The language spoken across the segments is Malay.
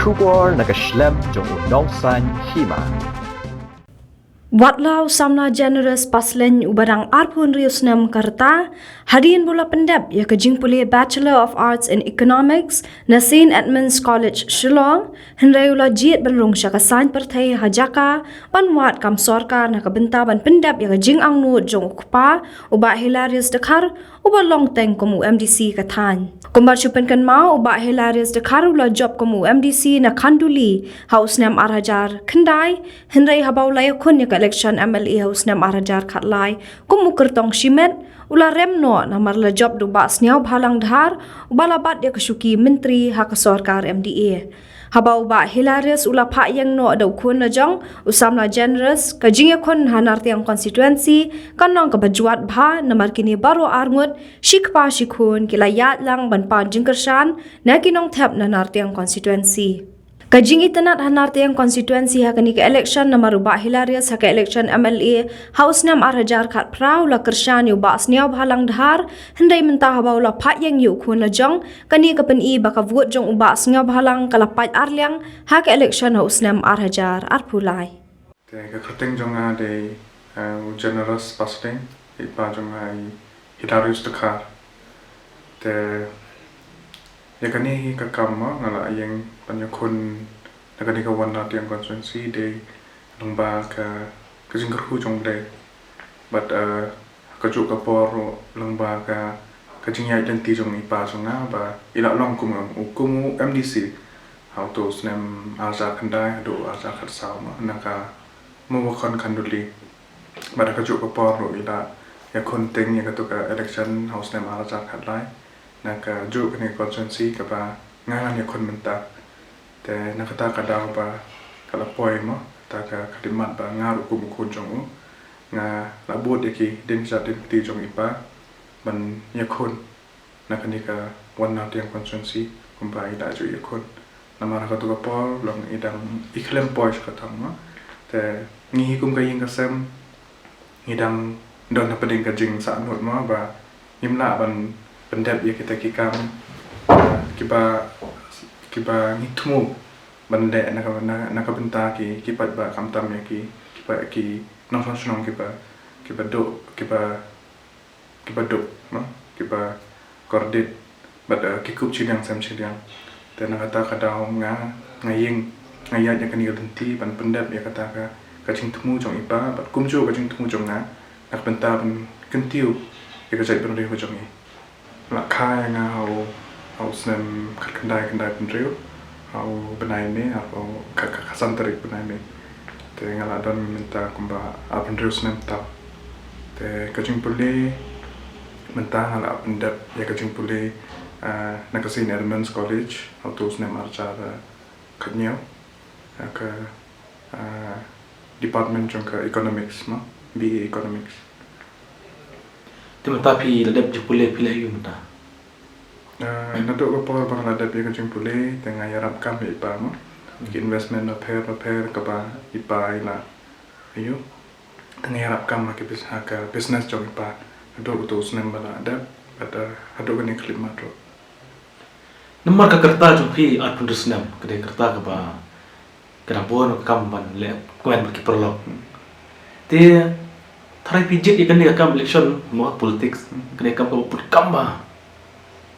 Shubor nakaslem jong udongsan hima. Watlau samna generous paslen ubarang arpun riusnam karta hadian bola pendap ya kejing pulih Bachelor of Arts in Economics na St. Edmunds College Shillong hendai ula jiet benrung syaka sain pertai hajaka banwat kam sorkar na kabenta ban pendap ya kejing angnu jong ukpa uba hilarious dekar uba long teng komu MDC kathan kumbar chupen kan mau uba hilarious dekar ula job komu MDC na kanduli hausnam arhajar kendai hendai habau layakun ya election MLA hausnam arhajar khatlai kumu kertong shimet ula remno na marla job du ba sniaw bhalang dhar ubalabat ya kesuki menteri hak sorkar MDA habau ba hilarious ula pha yang no ada kun na jong usamna generous kajing ya kon hanar tiang constituency kanong ka bajuat bha namar kini baro arngut shikpa shikun kilayat lang ban pa jingkershan na kinong thap na nar tiang constituency Kajing itanat hanar tiang konstituensi hakani ke election na maruba hilarious hak election MLA haus nam arhajar khat prau la kershan yu ba sniaw bhalang dhar hendai mentah bau la phat yang yu khun la jong kani ka pen i baka vote jong uba sniaw bhalang kala pat arliang hak election haus nam arhajar arpulai te ka khating jong a de generous pasting ipa jong ai hilarious dekar te ya kani ka kamma ngala yang panyakun nagani ka wana tiang konstituensi de lomba ka kajingkerhu jong de but ka juk ka por lomba ka kajingya identity jong ipa jong na ba ila long kumu MDC how to snem aza kandai do aza khat sama naka mawakon kanduli ba ka juk ka por ila ya konting ya ka election house nem aza khat lai naka juk ni konstituensi ka ba ngangan ya kon menta te nakata kadang ba kala poi mo ta ka kadimat ba ngaru kum kun jong nga labot yaki din sa din ti jong ipa ban yakun nakani ka wana tiang konstituensi kumpa ida ju yakun namara ka to ka pol long idang iklem poi ka thang mo te ngi kum ka yin ka sem ngidang don na peding ka jing sa anut mo ba nimla ban pendep ya kita kikam kiba ngitmu bande nakabenta ki kipat ba kamtam ya ki nong kiba do no kiba kordit bada kikup chidang sam chidang dan nakata kadang ngaying ngayat ya kani ganti ban pendap ya kata ka kacing temu jong ipa bat kumjo kacing temu jong na nakbenta ban kentiu ya kajai bende ho jong la khai nga au snem kandai penriu au benai me au kasanterik benai me te ngala don minta kumba penriu snem ta te kajing puli minta ngala pendap ya kajing puli na St. Edmunds College au tu snem archa kanyau ke department jong ke economics ma BA economics tapi ladap jepule pila yu mata nadok ko por bang ladap ya kajing pule tengah yarap kam ipa mo investment repair ka ba ipa ila ayo tengah yarap kam ke business jong ipa nadok to snem bala adap pada hadok ni klip matro nomor ka kerta jong pi at pundusnam kede kerta ka ba kenapon kam ban le kwen ki perlo te Tharai pijit ikan dia kam election mo politics kene kam ko put kam ba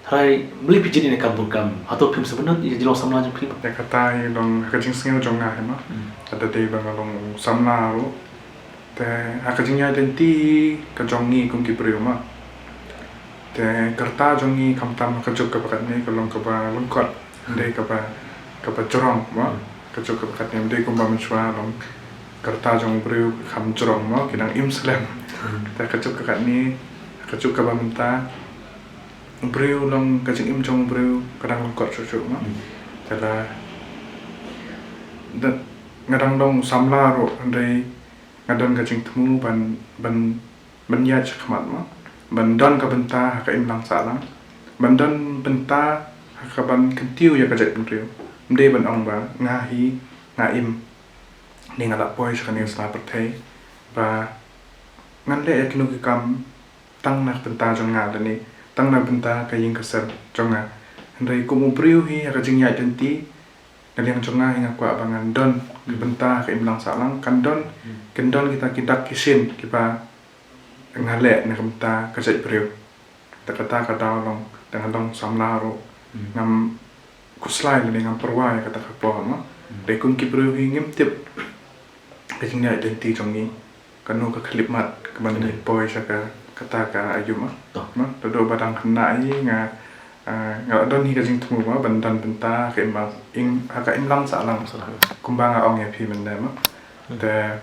Tharai beli pijit ini kam put kam atau pim sebenarnya ia jilong samla jong pim ya kata i long kajing singel jong nga ma ada de bang long samla ro te akajing ya denti ka jong ni kum ki priu ma te kerta jong ni kam tam ka juk ka pakat ni ka long ka ba lengkot de ka ba jorong ma ka juk ka pakat ni de kum ba menchwa long kerta jong briu kham jorong mo kinang imslem ta kacuk ka ni kacuk ka bamenta briu long kacing im jong briu kadang kot chuchu mo tala dan ngadang dong samla ro andai ngadon kacing temu ban ya chakmat mo ban don ka benta ka im lang salang ban don benta ka ban kentiu ya kajat briu mde ban ong ba ngahi ngaim ni ngalap poi sekali setelah pertai ba ngande ya kinu kam tang nak benta jong nga ni tang nak benta kaying kesel jong nga hendai kumu priu hi ka jing ya denti ngaliang jonga hinga kwa bangan don benta ke imlang salang kan don kita kidak kisin kipa ngale na benta kajai priu kata long dengan dong samlaro ngam kuslai le ngam perwai kata kapo ma de kun ki priu hingim tip kajing ya identiti jongi kanu ka klip mat keban ni boy saka kata ka ayuma ma do badang kena ni nga don hi kajing tumu ma bandan benta ke ma ing haka imlang salang kumbanga ong ya pi men ma de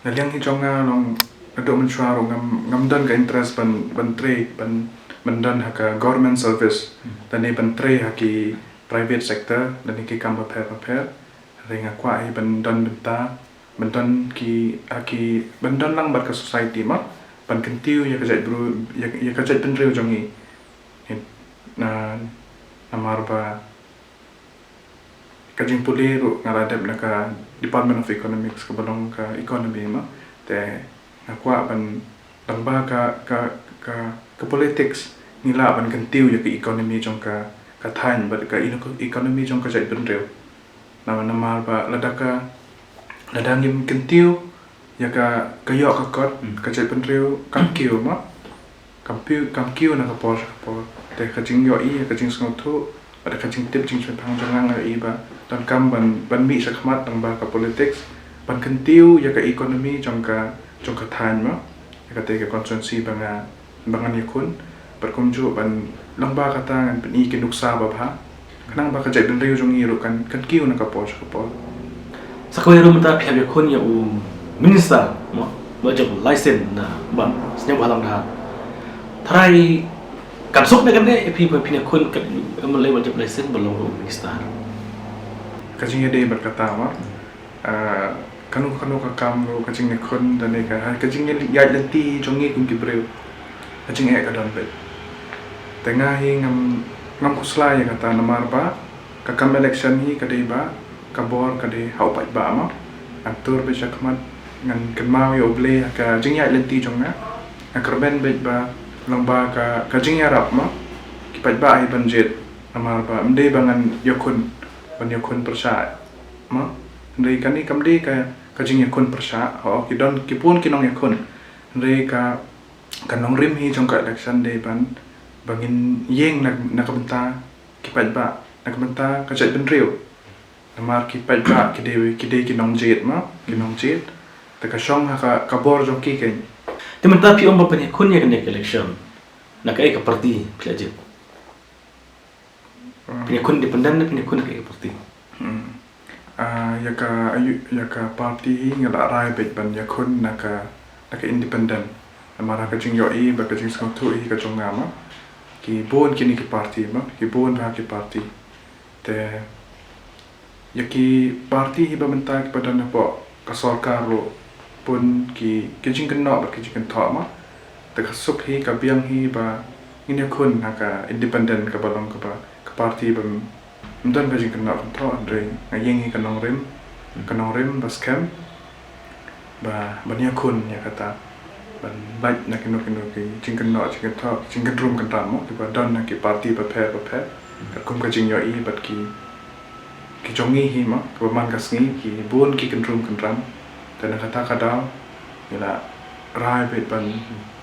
ngaliang hi jonga long ado mensuaro ngam dan ka interest ban dan haka government service dan ni ban haki private sector dan ni ki kam paper ringa kwa ai ban dan ki haki ban dan lang bar ka society ma ban kentiu ya kajai bro ya kajai penreu jongi na marba kajing puli ru ngaradep na ka Department of Economics ka balong ka economy ma te akwa ban lamba ka politics nila ban kentiu ya ka economy jong ka thain ba ka economy jong ka jai penreu na marba ladangim kentiu ya ka yo ka kot ka jai penreu kam kiu ma kam kiu na ka por te kajing yo I kajing sengotu pada kajing tip jing tang jangang I ba dan kam ban mi sakmat tang ba ka politics ban kentiu ya ka economy jong ka than ma ya ka te ka konsensi bangan yakun berkunju ban lamba kata ngan pen I kinuksa ba bha kanang ba ka jai ben reu jong I ru kan kiu na ka por sakwe ru mata phya be khon ya minister ma jab license na ba senyam halang na tharai kan sok na kan ne pi kun kan mulai wajib license belum minister kajing de berkata ma kanu ka kam ro kajing ne kun dan ne ka kajing ya lenti jongi kum ki breu kajing ka don bet tengah hi ngam kusla ya kata namar ba ka kam election hi kadai ba ka bor kadai hau pai ba ma atur be jakmat ngan kenmau yo ble ka jing ya lenti jonga akarben bet ba lamba ka jing arab ma kipat ba ai banjet amar ba mde bangan yakun ban yakun persha ma ndai kan ni kamde ka jing yakun persha ho ki don ki pun ki nong yakun ndai ka nong rim hi jong ka election de ban bangin yeng na ka benta kipat ba na ka benta ka jai ben reu amar kipat ba ki de ki nong jet ma ki nong jet ta ka shong ha ka bor jong ki ken teman tapi om bapak ni kun ya kan election nak ai ka parti pelajar punya kun independen punya kun ka parti ya ka parti ngala rai bet ban ya kun naka independen amara ka jing yo I ba ka jing sang tu I ka jong ngama ki bon kini ki parti ma ki bon ba ki parti te ya ki parti hi ba menta ki padan po ka sarkar ro pun ki jing kena ba ki jing tha ma te ka suk hi ka biang hi ba ini kun naka independen ka balong ka ba ka parti ba mdan ba jing kena tha andre ngayeng hi kanong rim ba scam ba banya kun ya kata ban baik na kino ki jing kena tha jing rum kan tam ki ba dan na ki parti ba phe ka kum ka jing yo I bat ki jongi hi ma ka man ka sngi ki bon ki kan rum kan ram dan kata kadal ila rai bet ban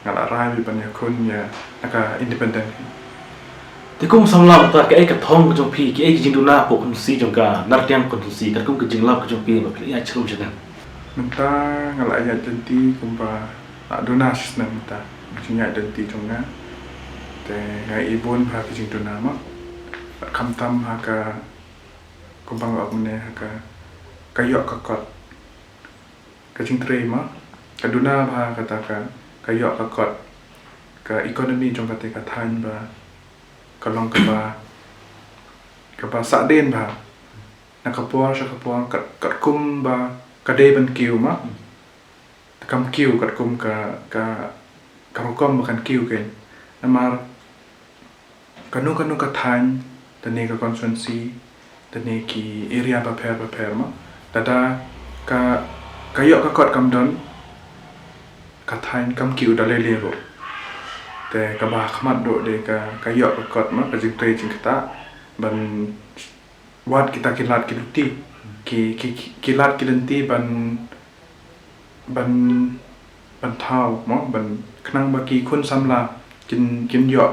ngala rai bet ban ya kun ya naka independen te kum samla ta ka ai ka thong jong pi ki ai ki jing du na po kun si jong ka nar tiang kun si ka kum ka jing la ka jong pi ba ya chru jana menta ngala ya denti kumpa donas na menta jing ya denti jong na te ngai ibon ba ki jing du na ma kam tam ha ka kumpang ak mene ha ka kayok ka kot ka jing trema kaduna ba kata ka yo ka kot ka economy jong ka te ka than ba kalong ka ba sa den ba na ka por ka kum ba ka de ban kiu ma kam kiu ka kum ka kom kan kiu ken namar kanu ka than tane ka constituency tane ki area ba per ma tada ka yo ka kot kam don ka thain kam kiu da le ro te ka ba khmat do de ka yo ka kot ma ka jing tre jing ta ban wat kita kilat kiluti kilat kilenti ban thau mo ban knang ba ki khun samla kin yo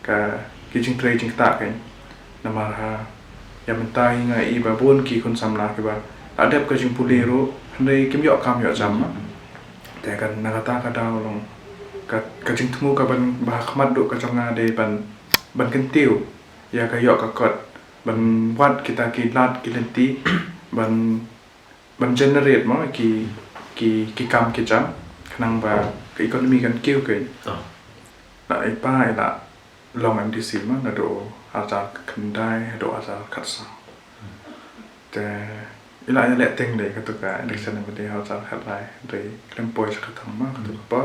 ka ki jing tre jing ta kai namar ha ya mentai ngai ba bon ki khun samla ke ba adep ka jing pulero handai kim yo kam yo jam te kan nagata ka daw long ka jing thumu ka ban ba khmat do ka chonga de ban kentiu ya ka yo ka kot ban wat kita kilat kilenti ban generate mo ki kam ki jam knang ba ka economy kan kiu ke la ai pa ai la long MDC ma na do ajar kendai do ajar khatsa te ila ina le teng de ka to ka election ba de ajar khatlai de klem poi sa thang ma ka to pa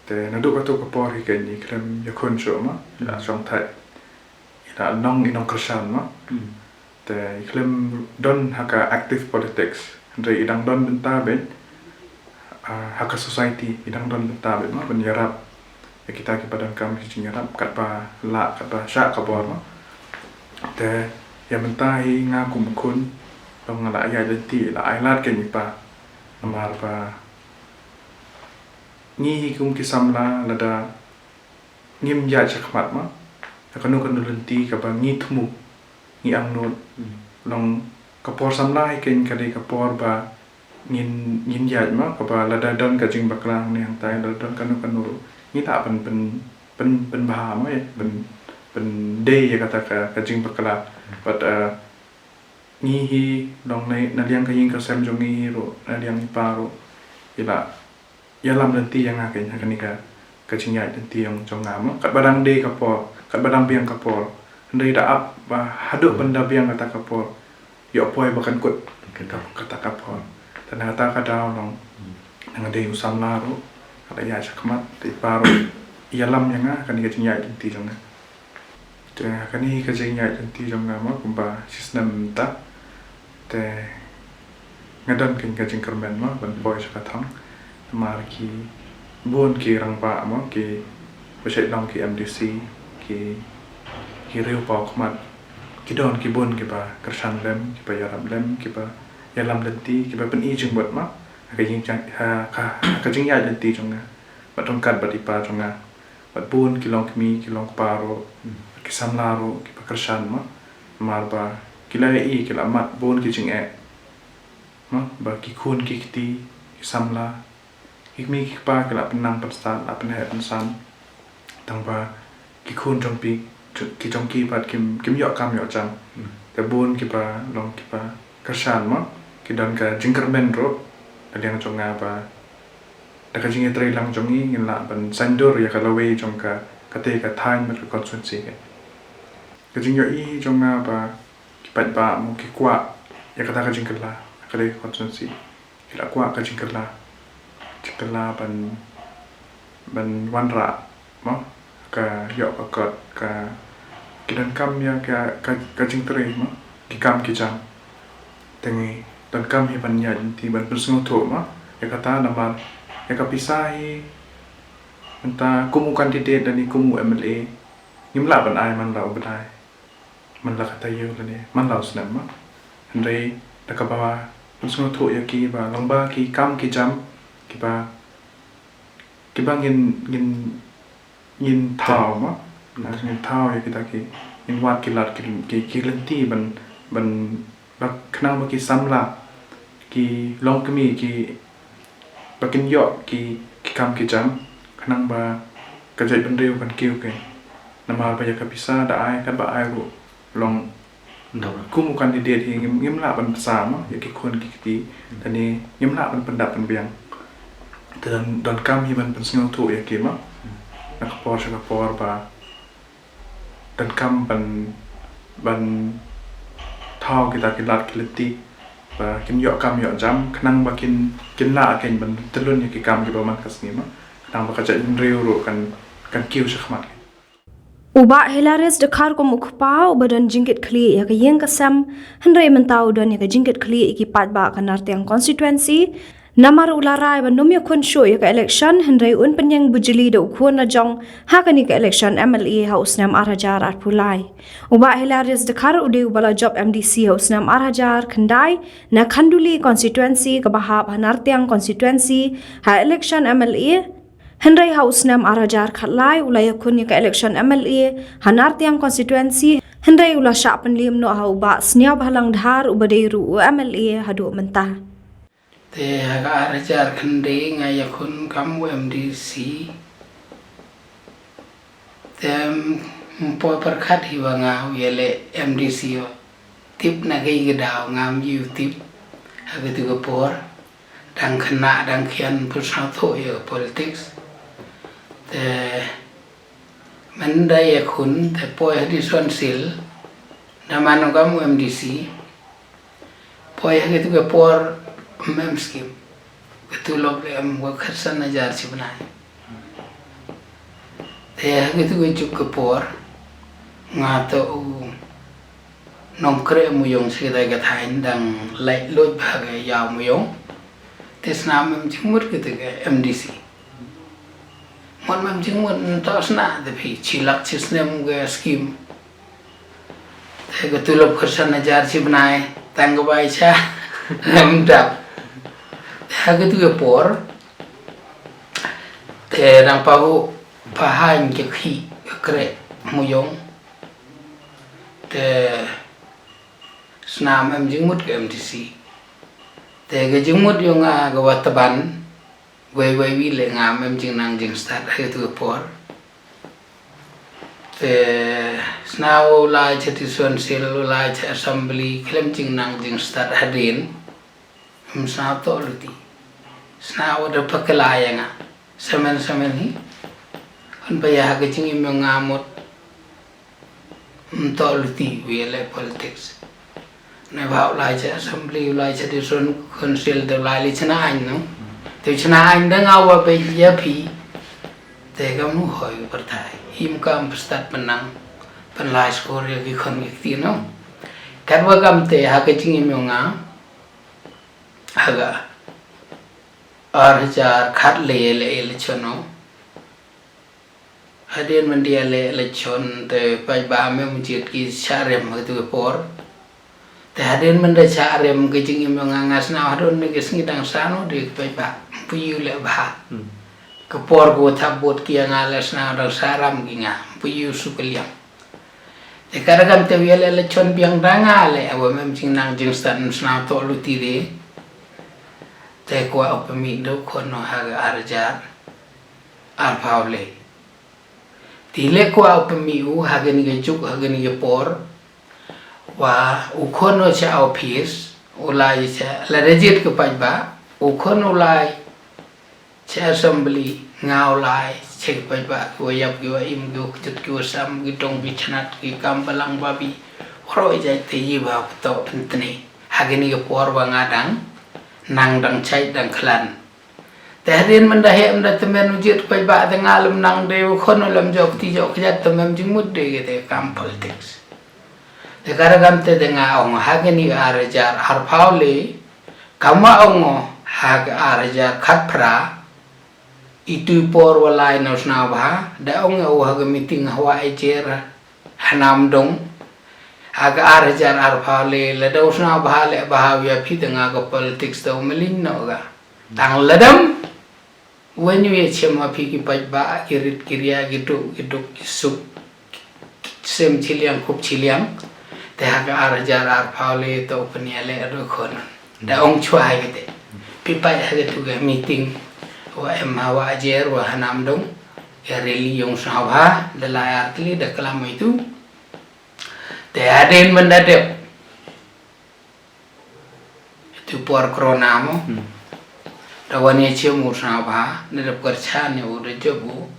te na do ka to ka por hi ken ni klem ya khon cho ma ila song thai ila nong inong krishan ma te klem don haka active politics de idang don benta ben haka society idang don benta ben ma ben yarap ya kita kepada kami yarap kat ba la kat ba sha ka bor ma te ya benta hi nga kum kun long la ya lenti la ai lat ken ni pa amar ba ni hi kum ki samla la da ngim ya chakmat ma ka nu kan lenti ka ba ngi thmu ngi ang no long kapor samlai ken kali kapor ba ngin ya ma ka ba la da don ka jing baklang ni hang tai la don kanu ni ta pen ba ma pen day ya kata ka jing bakla but ni hi long nei na liang ka yin ka sem jong ni ro na liang pa ro ila ya lam lenti yang akan ni ka jing ya lenti yang jong ngam kat badang day kapor kat badang biang kapor ndai da ap ba haduk benda biang kata kapor yo poi bakan kut kata kapor tan kata ka daw long nang de usam la ro ada ya chakmat ti paro ialam yang kan ni ka jinya ti jong te kan ni ka jinya ti jong ma kumba sistem ta te ngadan kin ka jing kermen ma ban poi sa thang mar ki bon ki rang pa ma ki pasai long ki MDC ki riu pa khmat ki don ki bon ki ba kershan lem ki ba yaram lem ki ba yalam lenti ki ba pen i jing bot ma ka jing chang ka jing ya lenti jong na ba tong kat ba di pa jong na ba bon ki long mi ki long pa ro ki samla ro ki ba kershan ma mar ba ki la i ki la mat bon ki jing e ma ba ki khun ki ti ki samla ki mi ki pa ki la penang penstan la pen he pensan tang ba ki khun jong pi ki jong ki pat kim yo kam yo cham te bon ki pa long ki pa kershan ma ki dan ka jingkermen ro aliang jong nga ba da ka jing tre lang jong ni ngin la ban sandur ya ka lawe jong ka te ka thain ma ka constituency ka jing yo i jong nga ba ki pat ba mo ki kwa ya ka ta ka jing kerla ka le constituency ki la kwa ka jing kerla ban wan ra ma ka yo ka kot ka kidan kam ya ka jing tre ma ki kam ki jam tengi dan kam hi ban ya ti ban bersung tho ma ya kata namar ya ka pisai enta kumu candidate dan kumu MLA ngimla ban ai man lau badai man la kata yo le man lau snam ma handai da ka ba bersung tho ya ki ba longba ki kam ki jam ki ba ngin thao ma ngin thao ya kita ki in wat kilat ki lenti ban bak knang ba ki samla ki long kemi ki bakin yo ki kam ki jam knang ba ka jai ban reu kan kiu ke namal ba ya ka pisa da ai kan ba ai ro long kumu candidate hi ngim la ban sa ma ya ki khon ki ti tani ngim la ban pendap ban biang dan kam hi ban singau tu ya ki ma nak por ba dan kam ban thao kita kilat kileti ba kin yo kam yo jam knang ba kin la ken ban telun ki kam ki ba man kasni ma knang ba ka ja reu ro kan kiu shakmat Uba hilaris dekhar ko mukpa ubadan jingkit kli ya ka yeng kasam handrai mentau don ya ka jingkit kli iki pat ba ka nartiang constituency Namar ularai ban nomia kun show ya ka election henry un penyang bujili do kun rajong hakani ka election MLA Haus Nam Arhajar Arpulai. Uba hilarious dekar ude ubala job MDC Haus Nam Arhajar kendai na khanduli constituency ka bahab hanartiang constituency ha election MLA Henry Haus Nam Arhajar khatlai ulaya kun ya ka election MLA hanartiang constituency Henry ula syapan lim no ha uba sniaw balang dhar ubadeiru MLA hadu mentah. Te aga arajar khande ngaya kun kamu MDC tem po perkhat hiwa nga yele MDC yo tip na gai gedau ngam yu tip aga tu por dang khna dang khian pusau tho yo politics te manda ya kun te po hadi son sil namano kamu MDC po ya gitu ke por mem scheme ketulok em wa khasan najar sibnai te gitu ke juk ke por ngato nongkre muyong sidai ga thain dang lai lot bhage yaw muyong tesna mem jingmut gitu ke MDC mon mem jingmut to sna de phi chilak chisnem ga scheme te ketulok khasan najar sibnai tang ga bai cha em dap hage tu por te rang pahu pahan ke khi kre muyong te snam em jingmut ke MDC te ge jingmut yo nga ga wataban we wi le ngam em jing nang jing start hage tu por te snaw la chati son sil la cha assembly klem jing nang jing start hadin snaw to luti snaw da pakalaya nga semen hi on baya ga jingi mo ngamot to luti wele politics ne bau lai cha assembly lai cha di son council de lai li chana anh no te chana anh da ngawa be ya phi te ga mu hoi par thai him kam start menang pen lai score ya ki khon ki no karwa kam te ha ga jingi mo nga haga Arhajar khat le election no hadin mandia le election te pai ba me mujit ki charem tu por te hadin manda charem ke jing im ngangas na hadon ne ke singidang sano de pai ba puyu le ba ke por go thabot ki ngales na dang saram ki nga puyu sukeliam te karagam te wiele election biang danga le awa mem jing nang jing stan sna to luti de te kwa upami do kono haga Arhajar Arpaule tile kwa upami u haga ni juk haga ni por wa u kono cha office ulai cha la rejit ke pajba u kono ulai cha assembly ngau lai che pajba ko yap ki wa im go chut ki sam ki tong bi chanat ki kam balang babi ro jai te yi ba to antne haga ni por wa ngadang nang dang chai dang klan te hadin man da hem da temen ujit pai ba da ngalum nang de khon lam jok ti jok jat temem jingmut de ge kam politics te karagam te de nga ong hagani Arhajar Arpaule kama ong hag Arhajar khatpra itu por walai nosna ba da ong o hag meeting hawa ejer hanam dong aga Arhajar Arpaule la dosna bahale bahawya phi tanga ko politics to melin no ga tang ladam when you chema phi ki pajba kirit kirya gitu sup sem chiliang kup chiliang te aga Arhajar Arpaule to paniale ado khon da ong chwa gete pi pai ha tu ga meeting wa emma wa ajer wa hanam dong ya reli yong sabha da la artli da kalam itu te hadin mendadak itu por corona mo rawani chemu sabha ne kerja ne udah jobu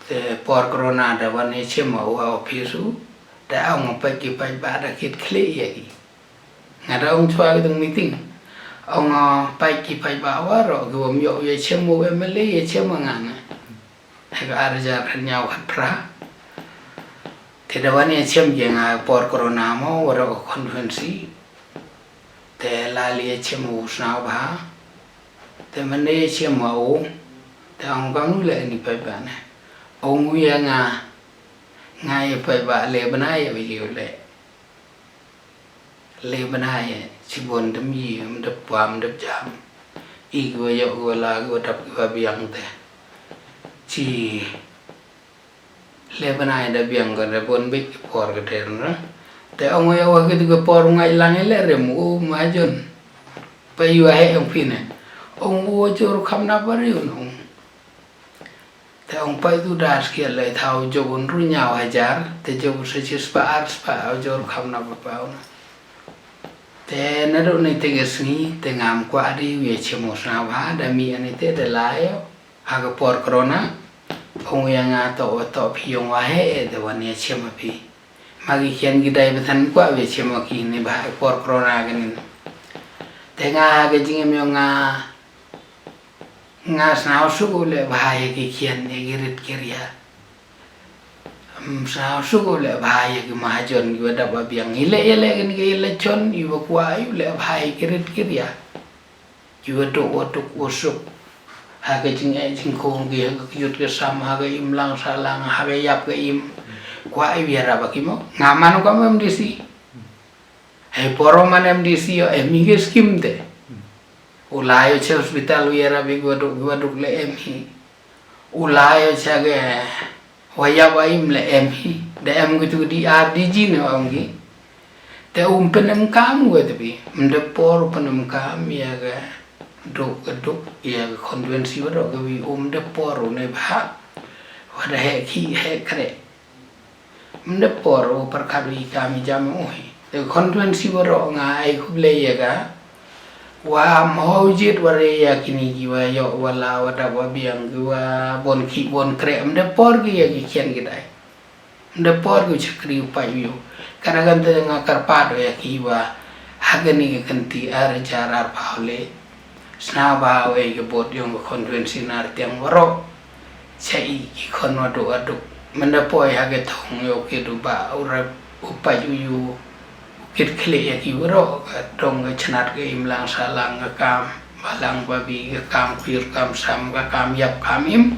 te por corona rawani chemu office da ong pagi pai ba da kit kle yagi ngada ong chwa cái meeting ong pagi pai ba wa ro gom yo ye chemu MLA ye chemu ngana ga Arhajar nyau khat pra te dawani chem jenga por corona mo waro conference te lali chem usna ba แต่มันได้เชื่อมาโอ้แต่องก็นู้นแหละนี่ไปบ้านนะองค์ยังไงไปบ้านเลยบ้านไหนไปอยู่เลยเลยบ้านไหนชิบอนดมีมันดับความดับจามอีกว่าอยากว่าลาว่าดับว่าเบียงแต่ชีเลยบ้านไหนดับเบียงกันเลยบนบิ๊กพอร์กันเถอะนะแต่องค์ยังว่าคือตัวพอร์งไงลังเล่เรื่องมูมาจนไปอยู่ให้องค์พี่เนี่ยองค์ว่าจะรู้คำนับว่าเรื่ององค์แต่องค์ไปดูดาสเกียร์เลยเท่าจบนรุ่นยาวhajarแต่จบเสียสปาร์สปาเอาจะรู้คำนับว่าเปล่านะแต่นั่นเราในเรื่องนี้แต่งามกว่าดีเวชโมสนาว่าได้มีอันนี้แต่หลายหากปอดโควิดองค์ยังต่อพี่องค์ว่าให้แต่วันนี้เชื่อมาพี่มากิเขียนกี่ได้ไปทันกว่าเวชโมกินในบ้านปอดโควิดกันนี่แต่งาก็จริงๆมีงาสาวสุกุลเลยบายกิเขียนเอกิริตกิริยาสาวสุกุลเลยบายกิมหาชนกิวดับเบียงอิเล่กันกิอิเล่ชนอยู่บกว่าอยู่เลยบายกิริตกิริยาอยู่ตุกอุสุหากจริงคงกิยุดก็ซ้ำหากอิมลังสาลังหากยับก็อิมกว่าไอเวียระบักอิมงามันก็ไม่ดีสิให้พอรมันไม่ดีสิมีกิสกิมเตUlai aja hospital wiara bi gua duk le emhi. Ulai aja ke waya waim le emhi. Dem gitu di RDG ne wangi. Te penem kam gua tapi mendepor penem kam ya ke duk ya ke konvensi waro ke bi depor ne ba. Wada he kre. Mendepor perkadui kami jamu oi. Te konvensi waro ngai kuble ya ka. Wah mau jid waria kini jiwa yo wala wada wabiang gua bon kre mendepor gi ya kian kita mendepor gi cakri upai yo karena kan tengah karpado ya kiwa hagani kanti ar jarar paule snaba we ge bot yung konvensi nar tiang waro cai ki kon wadu mendepor ya ge thong yo ke du ba ura upai yu kit kle ya ki waro dong chnat ke imlang salang ke kam balang babi ke kam khir kam sam ke kam yap kam im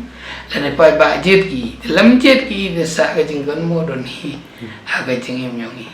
le pai ba jet ki lam jet ki de sa ke jing kon modon hi ha ke jing im yong hi